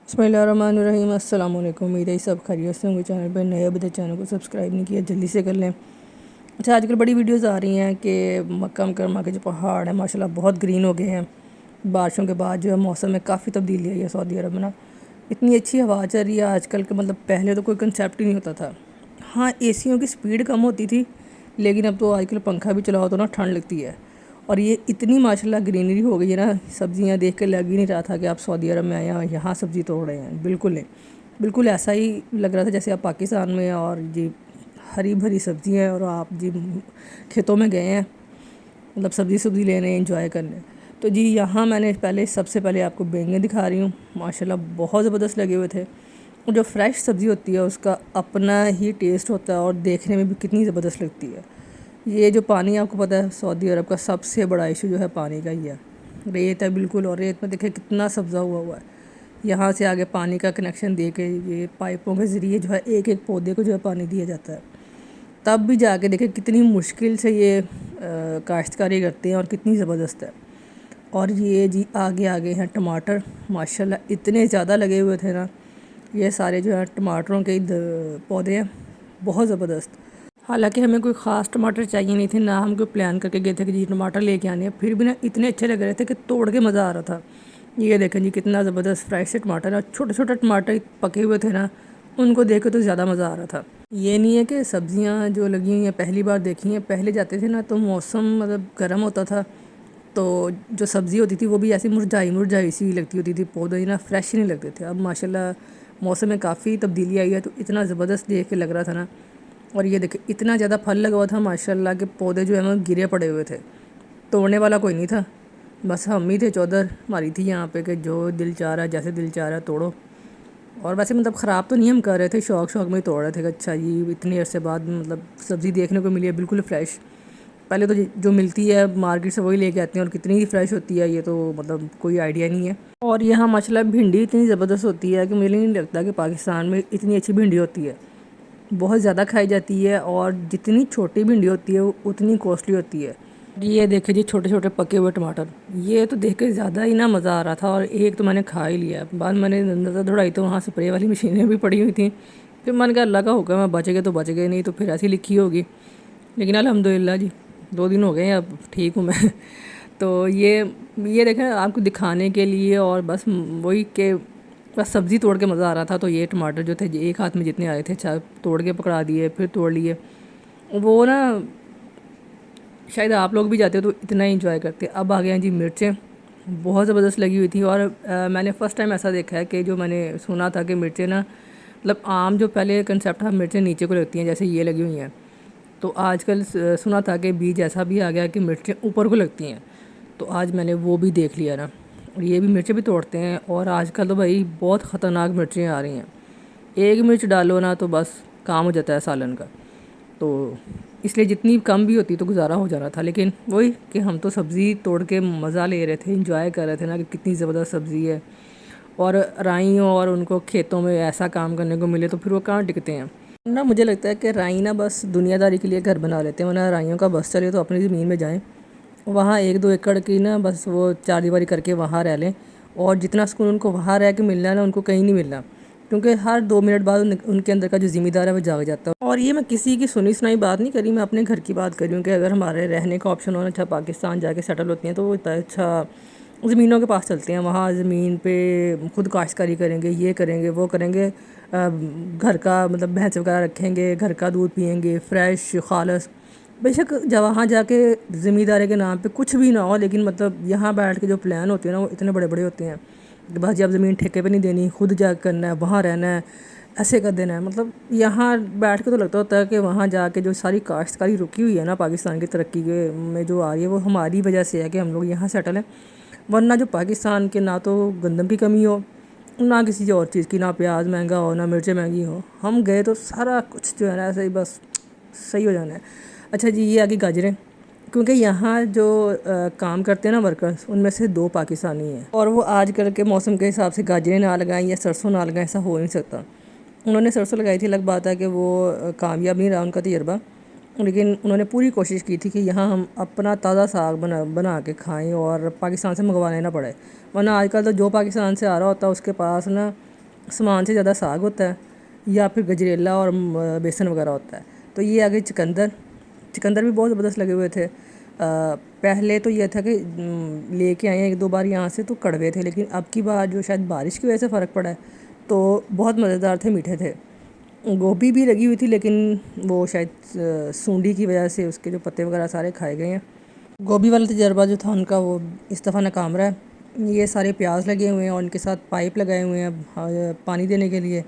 बिस्मिल्लाहिर्रहमानिर्रहीम। अस्सलाम वालेकुम। उम्मीद है सब खैरियत से होंगे। चैनल पर नए अभी तक चैनल को सब्सक्राइब नहीं किया, जल्दी से कर लें। अच्छा, आजकल बड़ी वीडियोस आ रही हैं कि मक्का मुकर्रमा के जो पहाड़ हैं माशाल्लाह बहुत ग्रीन हो गए हैं। बारिशों के बाद जो है मौसम में काफ़ी तब्दीली आई है सऊदी अरब में ना। इतनी अच्छी हवा चल रही है आजकल के, मतलब पहले तो कोई कंसेप्ट ही नहीं होता था। हाँ, एसियों की स्पीड कम होती थी, लेकिन अब तो आजकल पंखा भी चलाओ तो ना ठंड लगती है। और ये इतनी माशाल्लाह ग्रीनरी हो गई है ना, सब्जियां देख के लग ही नहीं रहा था कि आप सऊदी अरब में आए हैं यहाँ सब्ज़ी तोड़ रहे हैं। बिल्कुल नहीं, बिल्कुल ऐसा ही लग रहा था जैसे आप पाकिस्तान में हैं और जी हरी भरी सब्ज़ी हैं और आप जी खेतों में गए हैं, मतलब सब्ज़ी लेने, इंजॉय करने। तो जी यहाँ मैंने सबसे पहले आपको बैंगन दिखा रही हूँ। माशाल्लाह बहुत ज़बरदस्त लगे हुए थे। और जो फ्रेश सब्ज़ी होती है उसका अपना ही टेस्ट होता है और देखने में भी कितनी ज़बरदस्त लगती है। ये जो पानी, आपको पता है सऊदी अरब का सबसे बड़ा इशू जो है पानी का ही है। रेत है बिल्कुल, और रेत में देखें कितना सब्ज़ा हुआ है। यहाँ से आगे पानी का कनेक्शन दे के ये पाइपों के ज़रिए जो है एक एक पौधे को जो है पानी दिया जाता है। तब भी जाके देखें कितनी मुश्किल से ये काश्तकारी करते हैं और कितनी ज़बरदस्त है। और ये जी आगे आगे हैं टमाटर, माशाल्लाह इतने ज़्यादा लगे हुए थे ना। ये सारे जो है टमाटरों के पौधे हैं, बहुत ज़बरदस्त। हालांकि हमें कोई ख़ास टमाटर चाहिए नहीं थे ना, हम कोई प्लान करके गए थे कि जी टमाटर लेके आने हैं, फिर भी ना इतने अच्छे लग रहे थे कि तोड़ के मज़ा आ रहा था। ये देखें जी कितना ज़बरदस्त फ्रेश से टमाटर है। छोटे छोटे टमाटर पके हुए थे ना, उनको देख के तो ज़्यादा मज़ा आ रहा था। ये नहीं है कि सब्ज़ियाँ जो लगी हुई हैं पहली बार देखी हैं, पहले जाते थे ना तो मौसम मतलब गर्म होता था, तो जो सब्ज़ी होती थी वो भी ऐसी मुरझाई मुरझाई सी लगती होती थी, पौधे ना फ्रेश ही नहीं लगते थे। अब माशाल्लाह मौसम में काफ़ी तब्दीली आई है, तो इतना ज़बरदस्त देख के लग रहा था ना। और ये देखिए इतना ज़्यादा फल लगा हुआ था माशाल्लाह के पौधे जो है वो गिरे पड़े हुए थे। तोड़ने वाला कोई नहीं था, बस हम ही थे। चौधर हमारी थी यहाँ पे कि जो दिल चाह रहा है, जैसे दिल चाह रहा है तोड़ो। और वैसे मतलब ख़राब तो नहीं हम कर रहे थे, शौक शौक में ही तोड़ रहे थे कि अच्छा जी इतने अरसे बाद मतलब सब्ज़ी देखने को मिली है बिल्कुल फ्रेश। पहले तो जो मिलती है मार्केट से वही लेके आते हैं, और कितनी ही फ्रेश होती है ये तो मतलब कोई आइडिया नहीं है। और यहाँ माशाल्लाह भिंडी इतनी ज़बरदस्त होती है कि मुझे नहीं लगता कि पाकिस्तान में इतनी अच्छी भिंडी होती है। बहुत ज़्यादा खाई जाती है, और जितनी छोटी भिंडी होती है वो उतनी कॉस्टली होती है। ये देखे जी छोटे छोटे पके हुए टमाटर, ये तो देख के ज़्यादा ही ना मज़ा आ रहा था। और एक तो मैंने खा ही लिया, बाद मैंने नज़र दौड़ाई तो वहाँ स्प्रे वाली मशीनें भी पड़ी हुई थी। फिर मैंने कहा अल्लाह का हुक्म है, बच गए तो बच गए, नहीं तो फिर ऐसी लिखी होगी। लेकिन अल्हम्दुलिल्लाह जी 2 दिन हो गए हैं, अब ठीक हूँ मैं। तो ये देखें आपको दिखाने के लिए, और बस वही के बस सब्ज़ी तोड़ के मज़ा आ रहा था। तो ये टमाटर जो थे एक हाथ में जितने आए थे, अच्छा तोड़ के पकड़ा दिए, फिर तोड़ लिए। वो ना शायद आप लोग भी जाते हो तो इतना ही इंजॉय करते। अब आ गए हैं जी मिर्चें, बहुत ज़बरदस्त लगी हुई थी। और मैंने फ़र्स्ट टाइम ऐसा देखा है कि जो मैंने सुना था कि मिर्चें ना मतलब आम जो पहले कंसेप्ट था मिर्चें नीचे को लगती हैं जैसे ये लगी हुई हैं, तो आजकल सुना था कि बीज ऐसा भी आ गया कि मिर्चें ऊपर को लगती हैं। तो आज मैंने वो भी देख लिया ना, और ये भी मिर्चें भी तोड़ते हैं। और आजकल तो भाई बहुत ख़तरनाक मिर्चें आ रही हैं, एक मिर्च डालो ना तो बस काम हो जाता है सालन का। तो इसलिए जितनी कम भी होती तो गुजारा हो जाना था। लेकिन वही कि हम तो सब्ज़ी तोड़ के मज़ा ले रहे थे, इंजॉय कर रहे थे ना कि कितनी ज़बरदस्त सब्ज़ी है। और राइयों और उनको खेतों में ऐसा काम करने को मिले तो फिर वो कहाँ टिकते हैं ना। मुझे लगता है कि राई ना बस दुनियादारी के लिए घर बना लेते हैं, वरना राइयों का बस चले तो अपनी ज़मीन में जाएं, वहाँ 1-2 एकड़ की ना बस वो चारदीवारी करके वहाँ रह लें। और जितना सुकून उनको वहाँ रह के मिलना है ना, उनको कहीं नहीं मिलना, क्योंकि हर 2 मिनट बाद उनके अंदर का जो ज़िम्मेदार है वो जाग जाता है। और ये मैं किसी की सुनी सुनाई बात नहीं करी, मैं अपने घर की बात कर रही हूँ कि अगर हमारे रहने का ऑप्शन हो, अच्छा पाकिस्तान जाके सेटल होती हैं तो वो होता है अच्छा ज़मीनों के पास चलते हैं, वहाँ ज़मीन पे खुद काश्तकारी करेंगे, ये करेंगे वो करेंगे, घर का मतलब भैंस वगैरह रखेंगे, घर का दूध पियेंगे फ्रेश खालस। बेशक जब वहाँ जाके ज़िम्मेदारी के नाम पे कुछ भी ना हो, लेकिन मतलब यहाँ बैठ के जो प्लान होते हैं ना वो इतने बड़े बड़े होते हैं कि बस जब ज़मीन ठेके पे नहीं देनी, खुद जा करना है, वहाँ रहना है, ऐसे कर देना है। मतलब यहाँ बैठ के तो लगता होता है कि वहाँ जाके जो सारी काश्तकारी रुकी हुई है ना पाकिस्तान की तरक्की के में जो आ रही है वो हमारी वजह से है कि हम लोग यहाँ सेटल हैं। वरना जो पाकिस्तान के ना तो गंदम की कमी हो, ना किसी और चीज़ की, ना प्याज महंगा हो, ना मिर्चें महंगी हो, हम गए तो सारा कुछ जो है ना ऐसे ही बस सही हो जाना है। अच्छा जी ये आगे गाजरें, क्योंकि यहाँ जो काम करते हैं ना वर्कर्स, उनमें से 2 पाकिस्तानी हैं, और वो आजकल के मौसम के हिसाब से गाजरें ना लगाएं या सरसों ना लगाएं, ऐसा हो नहीं सकता। उन्होंने सरसों लगाई थी, अलग बात है कि वो कामयाब नहीं रहा उनका तजर्बा, लेकिन उन्होंने पूरी कोशिश की थी कि यहाँ हम अपना ताज़ा साग बना बना के खाएं और पाकिस्तान से मंगवाने ना पड़े। वरना आजकल तो जो पाकिस्तान से आ रहा होता है उसके पास ना सामान से ज़्यादा साग होता है या फिर गजरेला और बेसन वगैरह होता है। तो ये आगे चुकंदर भी बहुत ज़बरदस्त लगे हुए थे। पहले तो ये था कि लेके आए हैं 1-2 बार यहाँ से तो कड़वे थे, लेकिन अब की बार जो शायद बारिश की वजह से फ़र्क पड़ा है तो बहुत मज़ेदार थे, मीठे थे। गोभी भी लगी हुई थी लेकिन वो शायद सूंडी की वजह से उसके जो पत्ते वगैरह सारे खाए गए हैं। गोभी वाला तजर्बा जो था उनका वो इस दफ़ा नाकाम रहा है। ये सारे प्याज लगे हुए हैं और उनके साथ पाइप लगाए हुए हैं पानी देने के लिए।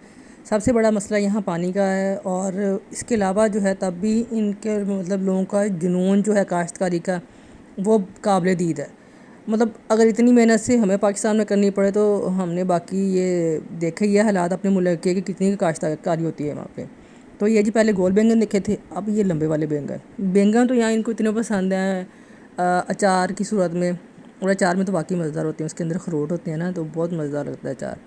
सबसे बड़ा मसला यहाँ पानी का है, और इसके अलावा जो है तब भी इनके मतलब लोगों का जुनून जो है काश्तकारी का वो काबिल दीद है। मतलब अगर इतनी मेहनत से हमें पाकिस्तान में करनी पड़े तो हमने बाकी ये देखे ये हालात अपने मुल्क के कि कितनी काश्तकारी होती है वहाँ पे। तो ये जी पहले गोल बैंगन देखे थे, अब ये लंबे वाले बैंगन तो यहाँ इनको इतने पसंद हैं अचार की सूरत में। और अचार में तो वाकई मज़ेदार होते हैं, उसके अंदर अखरोट होते हैं ना, तो बहुत मज़ेदार लगता है अचार।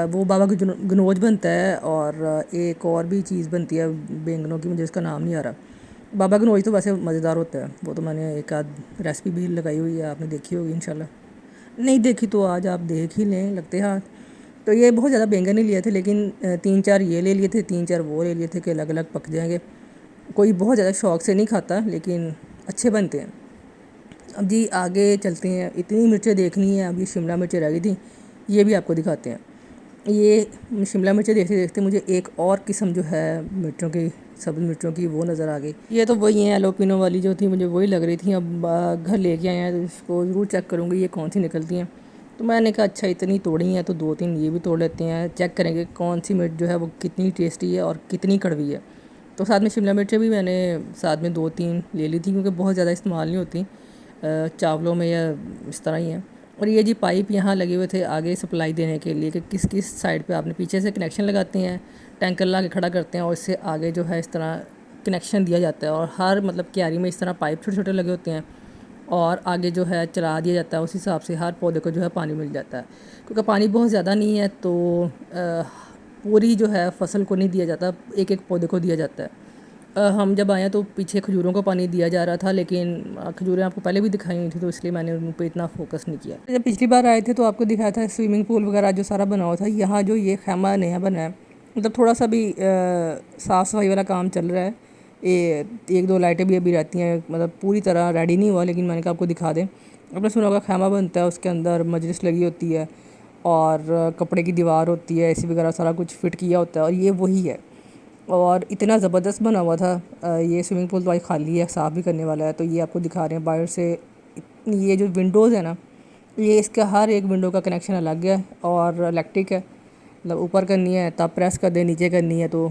वो बाबा का गनोज बनता है और एक और भी चीज़ बनती है बैंगनों की, मुझे उसका नाम नहीं आ रहा। बाबा गनोज तो वैसे मज़ेदार होता है, वो तो मैंने एक आध रेसिपी भी लगाई हुई है, आपने देखी होगी इंशाल्लाह। नहीं देखी तो आज आप देख ही लें, लगते हाथ। तो ये बहुत ज़्यादा बैंगन नहीं लिए थे, लेकिन 3-4 ये ले लिए थे, 3-4 वो ले लिए थे कि अलग अलग पक जाएंगे। कोई बहुत ज़्यादा शौक़ से नहीं खाता लेकिन अच्छे बनते हैं। अब जी आगे चलते हैं, इतनी मिर्चें देखनी है, अब ये शिमला मिर्चें रह गई थी, ये भी आपको दिखाते हैं। ये शिमला मिर्चें देखते देखते मुझे एक और किस्म जो है मिर्चों की, सब्ज़ मिर्चों की, वो नज़र आ गई। ये तो वही हैं एलोपिनो वाली जो थी, मुझे वही लग रही थी। अब घर लेके आए हैं तो इसको ज़रूर चेक करूँगी ये कौन सी निकलती हैं। तो मैंने कहा अच्छा इतनी तोड़ी हैं तो 2-3 ये भी तोड़ लेते हैं, चेक करेंगे कौन सी मिर्च जो है वो कितनी टेस्टी है और कितनी कड़वी है। तो साथ में शिमला मिर्चें भी मैंने साथ में 2-3 ले ली थी, क्योंकि बहुत ज़्यादा इस्तेमाल नहीं होती चावलों में या इस तरह ही है। और ये जी पाइप यहाँ लगे हुए थे आगे सप्लाई देने के लिए कि किस किस साइड पे आपने पीछे से कनेक्शन लगाते हैं, टैंकर ला के खड़ा करते हैं और इससे आगे जो है इस तरह कनेक्शन दिया जाता है। और हर मतलब क्यारी में इस तरह पाइप छोटे छोटे लगे होते हैं और आगे जो है चला दिया जाता है, उस हिसाब से हर पौधे को जो है पानी मिल जाता है। क्योंकि पानी बहुत ज़्यादा नहीं है तो पूरी जो है फसल को नहीं दिया जाता, एक एक पौधे को दिया जाता है। हम जब आए तो पीछे खजूरों को पानी दिया जा रहा था, लेकिन खजूरें आपको पहले भी दिखाई हुई थी तो इसलिए मैंने उन पर इतना फोकस नहीं किया। जब पिछली बार आए थे तो आपको दिखाया था स्विमिंग पूल वगैरह जो सारा बना हुआ था। यहाँ जो ये खैमा नया बना है, मतलब थोड़ा सा भी साफ़ सफाई वाला काम चल रहा है। ये 1-2 लाइटें भी अभी रहती हैं, मतलब पूरी तरह रेडी नहीं हुआ, लेकिन मैंने कहा आपको दिखा दें। अपने सुना होगा खैमा बनता है, उसके अंदर मजलिस लगी होती है और कपड़े की दीवार होती है, एसी वगैरह सारा कुछ फिट किया होता है, और ये वही है। और इतना ज़बरदस्त बना हुआ था। ये स्विमिंग पूल तो आज खाली है, साफ़ भी करने वाला है। तो ये आपको दिखा रहे हैं बाहर से। ये जो विंडोज़ है ना, ये इसका हर एक विंडो का कनेक्शन अलग है और इलेक्ट्रिक है। मतलब ऊपर करनी है तब प्रेस कर दे, नीचे करनी है तो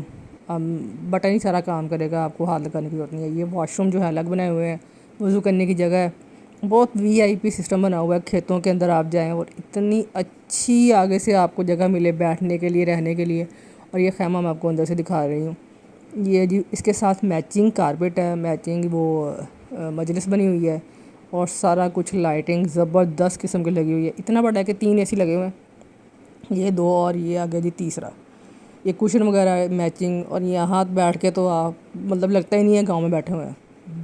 बटन ही सारा काम करेगा, आपको हाथ लगाने की ज़रूरत नहीं है। ये वॉशरूम जो है अलग बनाए हुए हैं, वज़ू करने की जगह है। बहुत VIP सिस्टम बना हुआ है। खेतों के अंदर आप जाएँ और इतनी अच्छी आगे से आपको जगह मिले बैठने के लिए, रहने के लिए। और ये खैमा मैं आपको अंदर से दिखा रही हूँ। ये जी इसके साथ मैचिंग कारपेट है, मैचिंग वो मजलिस बनी हुई है और सारा कुछ लाइटिंग ज़बरदस्त किस्म की लगी हुई है। इतना बड़ा है कि 3 AC लगे हुए हैं, ये 2 और ये आ गया जी तीसरा। ये कुशन वगैरह मैचिंग, और यहाँ बैठ के तो आप मतलब लगता ही नहीं है गाँव में बैठे हुए हैं।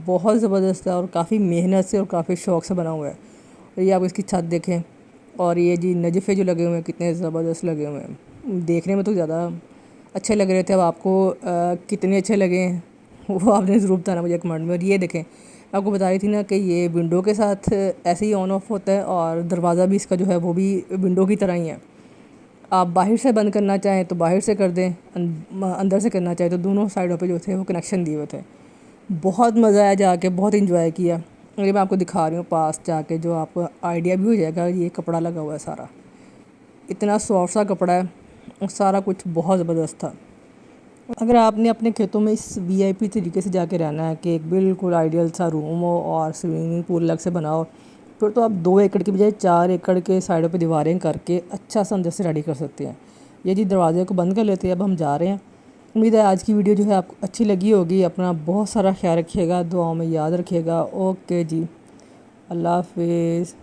बहुत ज़बरदस्त है और काफ़ी मेहनत से और काफ़ी शौक़ से बना हुआ है। और ये आप इसकी छत देखें, और ये जी नजफ़े जो लगे हुए हैं कितने ज़बरदस्त लगे हुए हैं। देखने में तो ज़्यादा अच्छे लग रहे थे, अब आपको कितने अच्छे लगे हैं वो आपने ज़रूर बताना मुझे कमेंट में। और ये देखें, आपको बता रही थी ना कि ये विंडो के साथ ऐसे ही ऑन ऑफ होता है और दरवाज़ा भी इसका जो है वो भी विंडो की तरह ही है। आप बाहर से बंद करना चाहें तो बाहर से कर दें, अंदर से करना चाहें तो दोनों साइडों पे जो थे वो कनेक्शन दिए हुए थे। बहुत मज़ा आया जाके, बहुत इंजॉय किया। और ये मैं आपको दिखा रही हूँ पास जाके, जो आपको आइडिया भी हो जाएगा। ये कपड़ा लगा हुआ है सारा, इतना सॉफ्ट सा कपड़ा है और सारा कुछ बहुत ज़बरदस्त था। अगर आपने अपने खेतों में इस VIP तरीके से जाके रहना है कि एक बिल्कुल आइडियल सा रूम हो और स्विमिंग पूल अलग से बनाओ, फिर तो आप 2 एकड़ की बजाय 4 एकड़ के साइडों पे दीवारें करके अच्छा सा अंदर से रेडी कर सकते हैं। ये जी दरवाजे को बंद कर लेते हैं, अब हम जा रहे हैं। उम्मीद है आज की वीडियो जो है आपको अच्छी लगी होगी। अपना बहुत सारा ख्याल रखिएगा, दुआओं में याद रखिएगा। ओके जी, अल्लाह हाफिज़।